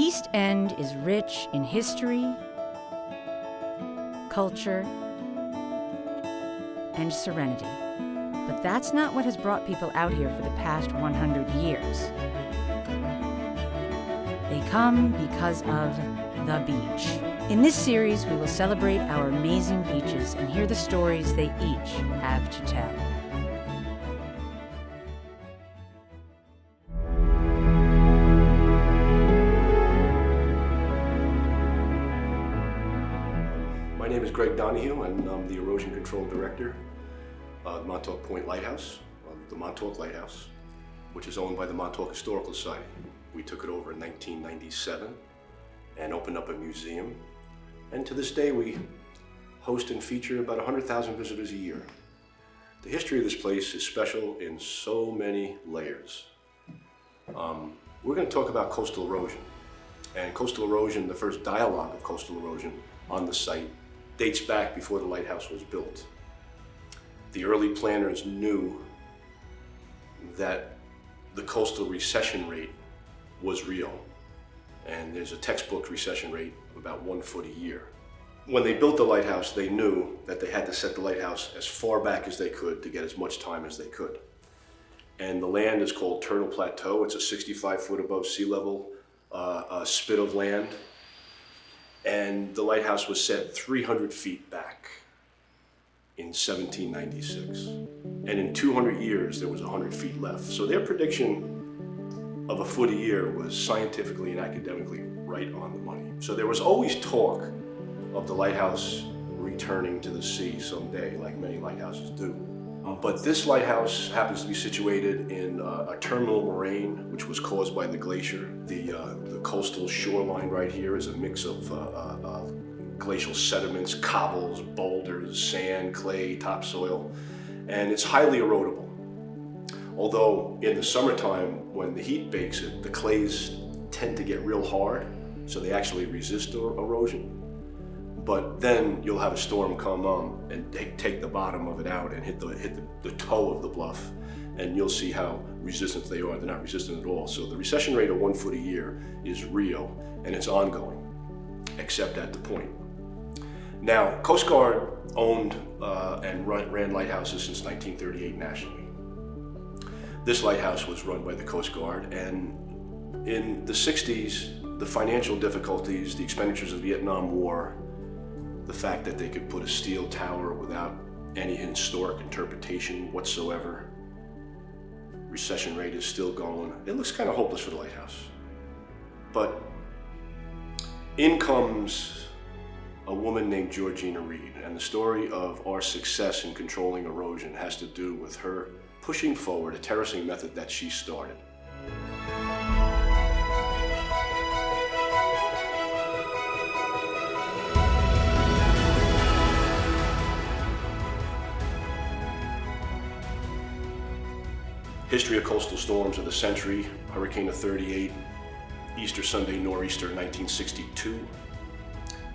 East End is rich in history, culture, and serenity. But that's not what has brought people out here for the past 100 years. They come because of the beach. In this series, we will celebrate our amazing beaches and hear the stories they each have to tell. My name is Greg Donahue, and I'm the Erosion Control Director of the Montauk Lighthouse, the Montauk Lighthouse, which is owned by the Montauk Historical Society. We took it over in 1997 and opened up a museum. And to this day, we host and feature about 100,000 visitors a year. The history of this place is special in so many layers. We're going to talk about coastal erosion. And coastal erosion, the first dialogue of coastal erosion on the site, dates back before the lighthouse was built. The early planners knew that the coastal recession rate was real. And there's a textbook recession rate of about 1 foot a year. When they built the lighthouse, they knew that they had to set the lighthouse as far back as they could to get as much time as they could. And the land is called Turtle Plateau. It's a 65 foot above sea level a spit of land. And the lighthouse was set 300 feet back in 1796. And in 200 years, there was 100 feet left. So their prediction of a foot a year was scientifically and academically right on the money. So there was always talk of the lighthouse returning to the sea someday, like many lighthouses do. But this lighthouse happens to be situated in a terminal moraine, which was caused by the glacier. The coastal shoreline right here is a mix of glacial sediments, cobbles, boulders, sand, clay, topsoil, and it's highly erodible. Although in the summertime, when the heat bakes it, the clays tend to get real hard, so they actually resist erosion. But then you'll have a storm come and take the bottom of it out and hit the toe of the bluff, and you'll see how resistant they are. They're not resistant at all. So the recession rate of 1 foot a year is real, and it's ongoing, except at the point. Now, Coast Guard owned and ran lighthouses since 1938 nationally. This lighthouse was run by the Coast Guard, and in the 60s, the financial difficulties, the expenditures of the Vietnam War, the fact that they could put a steel tower without any historic interpretation whatsoever, recession rate is still going. It looks kind of hopeless for the lighthouse. But in comes a woman named Georgina Reid, and the story of our success in controlling erosion has to do with her pushing forward a terracing method that she started. History of coastal storms of the century: Hurricane of '38, Easter Sunday nor'easter 1962,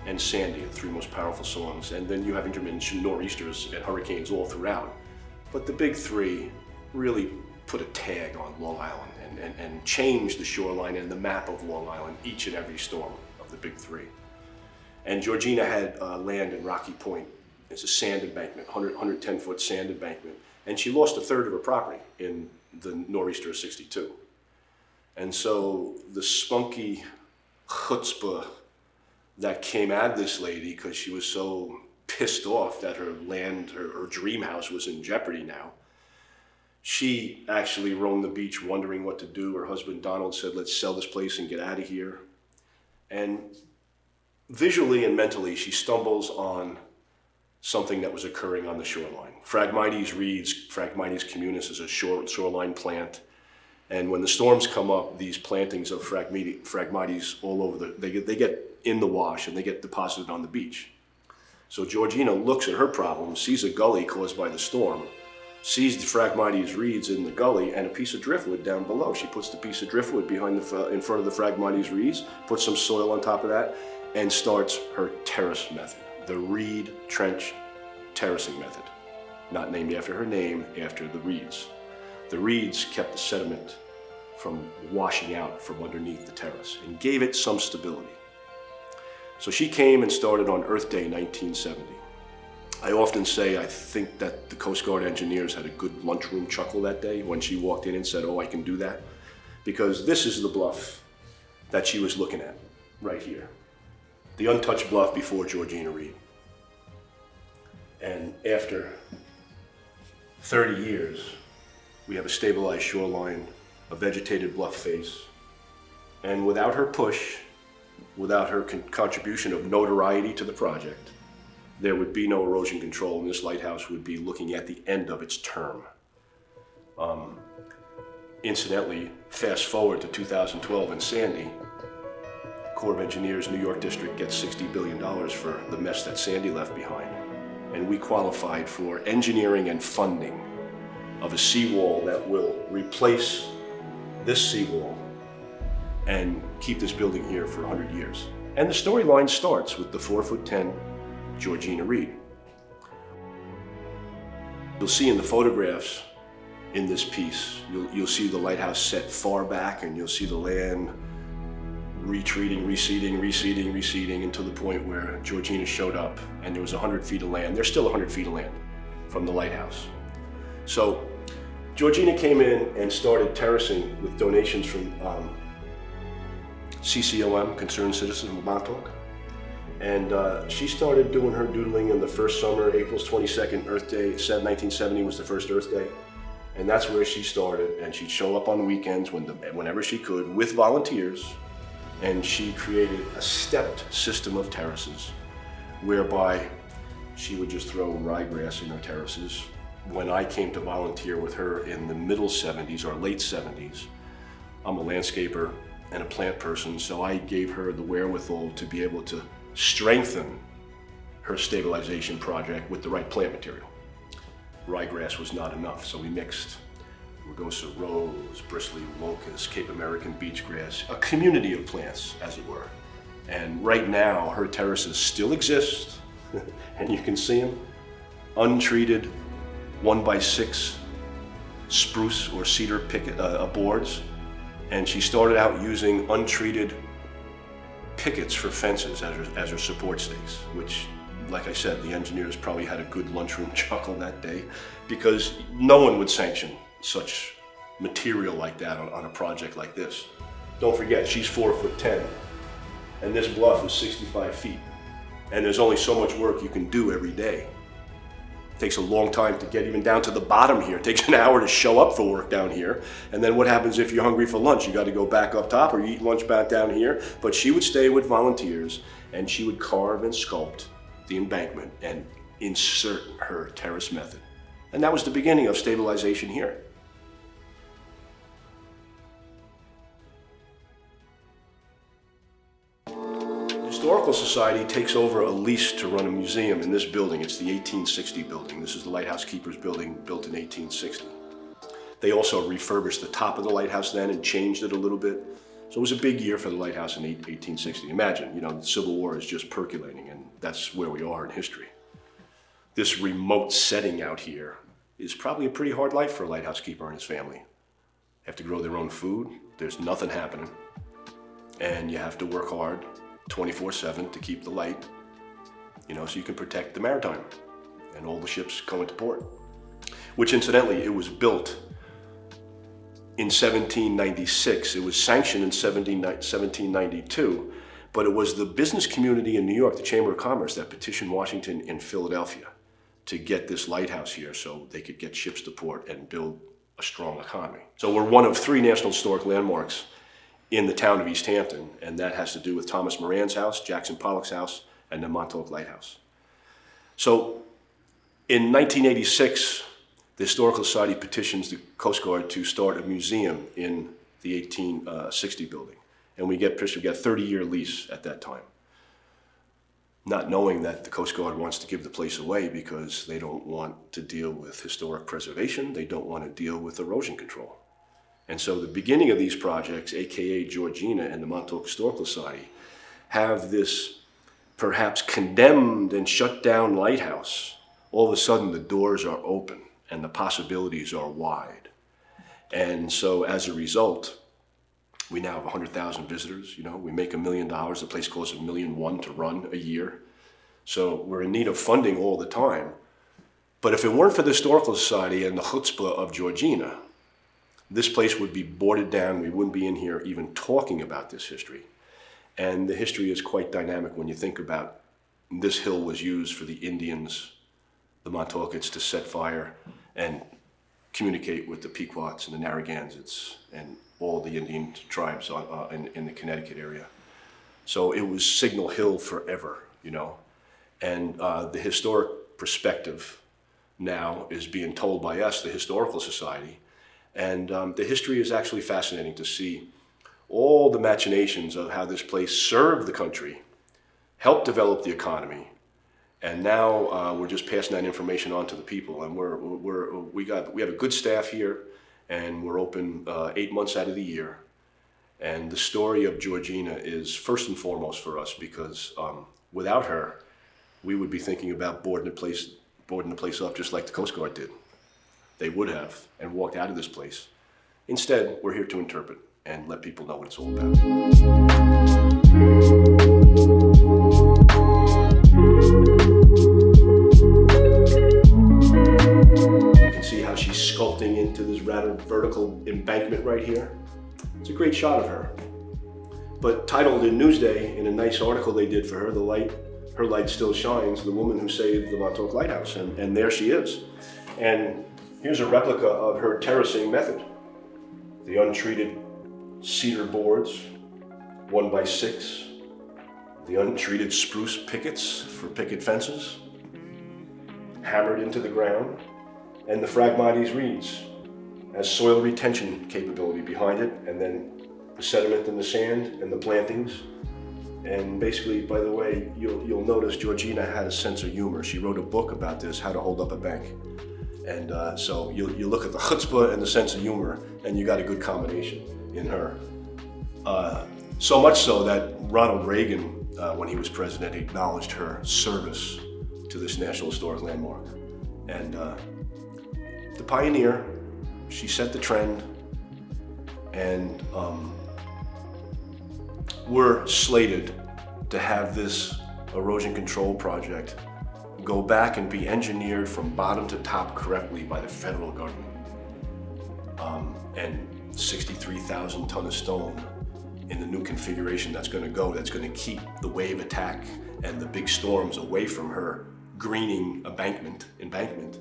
and Sandy, the three most powerful songs. And then you have intermittent nor'easters and hurricanes all throughout. But the big three really put a tag on Long Island and changed the shoreline and the map of Long Island each and every storm of the big three. And Georgina had land in Rocky Point. It's a sand embankment, 110 foot sand embankment. And she lost a third of her property in the nor'easter of '62. And so the spunky chutzpah that came at this lady, because she was so pissed off that her land, her dream house, was in jeopardy now, she actually roamed the beach wondering what to do. Her husband Donald said, "Let's sell this place and get out of here." And visually and mentally, she stumbles on something that was occurring on the shoreline. Phragmites reeds, Phragmites communis, is a shoreline plant. And when the storms come up, these plantings of Phragmites all over, they get in the wash and they get deposited on the beach. So Georgina looks at her problem, sees a gully caused by the storm, sees the Phragmites reeds in the gully and a piece of driftwood down below. She puts the piece of driftwood in front of the Phragmites reeds, puts some soil on top of that, and starts her terrace method, the reed trench terracing method. Not named after her name, after the reeds. The reeds kept the sediment from washing out from underneath the terrace and gave it some stability. So she came and started on Earth Day 1970. I often say I think that the Coast Guard engineers had a good lunchroom chuckle that day when she walked in and said, "Oh, I can do that." Because this is the bluff that she was looking at right here. The untouched bluff before Giorgina Reid. And after 30 years, we have a stabilized shoreline, a vegetated bluff face, and without her push, without her contribution of notoriety to the project, there would be no erosion control, and this lighthouse would be looking at the end of its term. Incidentally, fast forward to 2012 and Sandy, Corps of Engineers, New York District gets $60 billion for the mess that Sandy left behind. And we qualified for engineering and funding of a seawall that will replace this seawall and keep this building here for 100 years. And the storyline starts with the 4'10" Georgina Reid. You'll see in the photographs in this piece, you'll see the lighthouse set far back, and you'll see the land retreating, receding until the point where Georgina showed up and there was 100 feet of land. There's still 100 feet of land from the lighthouse. So Georgina came in and started terracing with donations from CCOM, Concerned Citizens of Montauk. And she started doing her doodling in the first summer. April's 22nd, Earth Day, 1970 was the first Earth Day. And that's where she started. And she'd show up on the weekends whenever she could with volunteers. And she created a stepped system of terraces whereby she would just throw ryegrass in her terraces. When I came to volunteer with her in the middle 70s or late 70s, I'm a landscaper and a plant person, so I gave her the wherewithal to be able to strengthen her stabilization project with the right plant material. Ryegrass was not enough, so we mixed rugosa rose, bristly locust, Cape American beach grass, a community of plants, as it were. And right now, her terraces still exist, and you can see them, untreated 1x6 spruce or cedar boards. And she started out using untreated pickets for fences as her support stakes, which, like I said, the engineers probably had a good lunchroom chuckle that day, because no one would sanction such material like that on a project like this. Don't forget, she's 4'10", and this bluff is 65 feet. And there's only so much work you can do every day. It takes a long time to get even down to the bottom here. It takes an hour to show up for work down here. And then what happens if you're hungry for lunch? You got to go back up top, or you eat lunch back down here. But she would stay with volunteers, and she would carve and sculpt the embankment and insert her terrace method. And that was the beginning of stabilization here. The Historical Society takes over a lease to run a museum in this building. It's the 1860 building. This is the Lighthouse Keepers building, built in 1860. They also refurbished the top of the lighthouse then and changed it a little bit. So it was a big year for the lighthouse in 1860. Imagine, the Civil War is just percolating, and that's where we are in history. This remote setting out here is probably a pretty hard life for a lighthouse keeper and his family. They have to grow their own food. There's nothing happening. And you have to work hard 24/7 to keep the light, so you can protect the maritime and all the ships going to port. Which, incidentally, it was built in 1796. It was sanctioned in 1792, but it was the business community in New York, the Chamber of Commerce, that petitioned Washington and Philadelphia to get this lighthouse here so they could get ships to port and build a strong economy. So we're one of 3 National Historic Landmarks in the town of East Hampton, and that has to do with Thomas Moran's house, Jackson Pollock's house, and the Montauk Lighthouse. So in 1986, the Historical Society petitions the Coast Guard to start a museum in the 1860 building, and we get a 30-year lease at that time, not knowing that the Coast Guard wants to give the place away because they don't want to deal with historic preservation, they don't want to deal with erosion control. And so the beginning of these projects, AKA Georgina and the Montauk Historical Society, have this perhaps condemned and shut down lighthouse. All of a sudden the doors are open and the possibilities are wide. And so as a result, We now have 100,000 visitors. We make $1 million. The place costs $1.1 million to run a year. So we're in need of funding all the time. But if it weren't for the Historical Society and the chutzpah of Georgina, this place would be boarded down. We wouldn't be in here even talking about this history. And the history is quite dynamic when you think about this hill was used for the Indians, the Montauquets, to set fire and communicate with the Pequots and the Narragansetts and all the Indian tribes in the Connecticut area. So it was Signal Hill forever, And the historic perspective now is being told by us, the Historical Society. And the history is actually fascinating to see all the machinations of how this place served the country, helped develop the economy, and now we're just passing that information on to the people. And we have a good staff here, and we're open 8 months out of the year. And the story of Georgina is first and foremost for us, because without her, we would be thinking about boarding the place up just like the Coast Guard did. They would have, and walked out of this place. Instead, we're here to interpret and let people know what it's all about. You can see how she's sculpting into this rather vertical embankment right here. It's a great shot of her. But titled in Newsday, in a nice article they did for her, Her Light Still Shines, the woman who saved the Montauk Lighthouse, and there she is. And here's a replica of her terracing method. The untreated cedar boards, 1x6, the untreated spruce pickets for picket fences, hammered into the ground, and the Phragmites reeds has soil retention capability behind it, and then the sediment and the sand and the plantings. And basically, by the way, you'll notice Georgina had a sense of humor. She wrote a book about this, How to Hold Up a Bank. And so you look at the chutzpah and the sense of humor, and you got a good combination in her. So much so that Ronald Reagan, when he was president, acknowledged her service to this National Historic Landmark. And the pioneer, she set the trend, and we're slated to have this erosion control project go back and be engineered from bottom to top correctly by the federal government. And 63,000 ton of stone in the new configuration that's going to keep the wave attack and the big storms away from her greening embankment.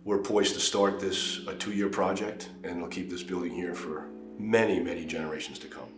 We're poised to start this a 2-year project, and it'll keep this building here for many, many generations to come.